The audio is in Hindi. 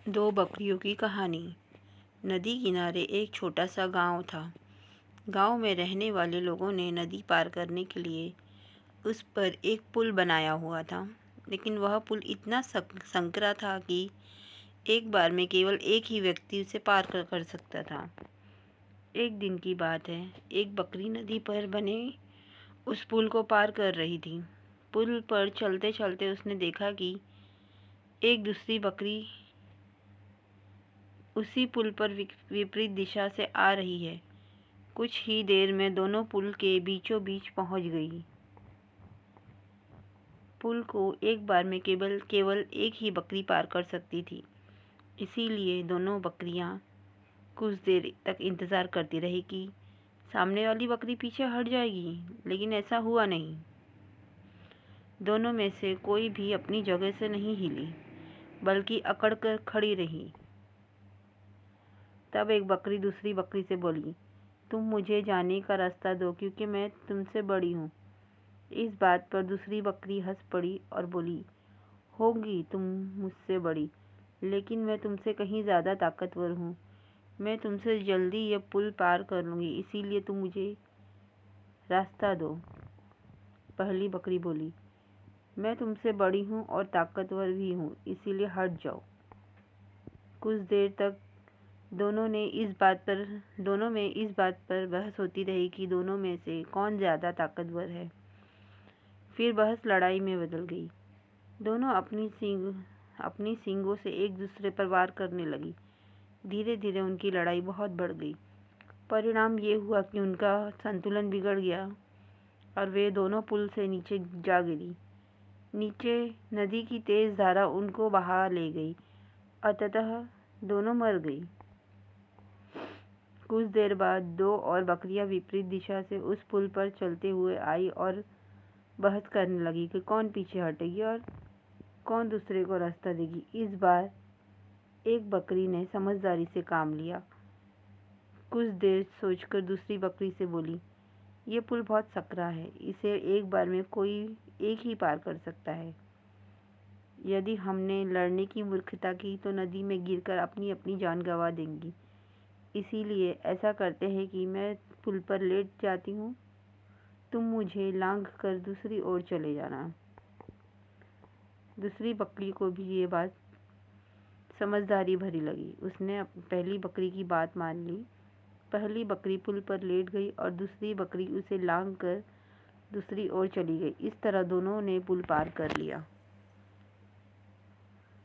दो बकरियों की कहानी। नदी किनारे एक छोटा सा गांव था। गांव में रहने वाले लोगों ने नदी पार करने के लिए उस पर एक पुल बनाया हुआ था, लेकिन वह पुल इतना संकरा था कि एक बार में केवल एक ही व्यक्ति उसे पार कर सकता था। एक दिन की बात है, एक बकरी नदी पर बने उस पुल को पार कर रही थी। पुल पर चलते चलते उसने देखा कि एक दूसरी बकरी उसी पुल पर विपरीत दिशा से आ रही है। कुछ ही देर में दोनों पुल के बीचों बीच पहुंच गई। पुल को एक बार में केवल एक ही बकरी पार कर सकती थी, इसीलिए दोनों बकरियां कुछ देर तक इंतज़ार करती रही कि सामने वाली बकरी पीछे हट जाएगी, लेकिन ऐसा हुआ नहीं। दोनों में से कोई भी अपनी जगह से नहीं हिली, बल्कि अकड़ कर खड़ी रही। तब एक बकरी दूसरी बकरी से बोली, तुम मुझे जाने का रास्ता दो, क्योंकि मैं तुमसे बड़ी हूँ। इस बात पर दूसरी बकरी हंस पड़ी और बोली, होगी तुम मुझसे बड़ी, लेकिन मैं तुमसे कहीं ज़्यादा ताकतवर हूँ। मैं तुमसे जल्दी यह पुल पार कर लूँगी, इसीलिए तुम मुझे रास्ता दो। पहली बकरी बोली, मैं तुमसे बड़ी हूँ और ताकतवर भी हूँ, इसीलिए हट जाओ। कुछ देर तक दोनों में इस बात पर बहस होती रही कि दोनों में से कौन ज़्यादा ताकतवर है। फिर बहस लड़ाई में बदल गई। दोनों अपनी सींगों से एक दूसरे पर वार करने लगी। धीरे धीरे उनकी लड़ाई बहुत बढ़ गई। परिणाम ये हुआ कि उनका संतुलन बिगड़ गया और वे दोनों पुल से नीचे जा गिरी। नीचे नदी की तेज धारा उनको बहा ले गई। अंततः दोनों मर गई। कुछ देर बाद दो और बकरियां विपरीत दिशा से उस पुल पर चलते हुए आई और बहस करने लगी कि कौन पीछे हटेगी और कौन दूसरे को रास्ता देगी। इस बार एक बकरी ने समझदारी से काम लिया। कुछ देर सोचकर दूसरी बकरी से बोली, ये पुल बहुत सकरा है, इसे एक बार में कोई एक ही पार कर सकता है। यदि हमने लड़ने की मूर्खता की तो नदी में गिरकर अपनी अपनी जान गंवा देंगी। इसीलिए ऐसा करते हैं कि मैं पुल पर लेट जाती हूँ, तुम मुझे लांघ कर दूसरी ओर चले जाना। दूसरी बकरी को भी ये बात समझदारी भरी लगी। उसने पहली बकरी की बात मान ली। पहली बकरी पुल पर लेट गई और दूसरी बकरी उसे लांघ कर दूसरी ओर चली गई। इस तरह दोनों ने पुल पार कर लिया।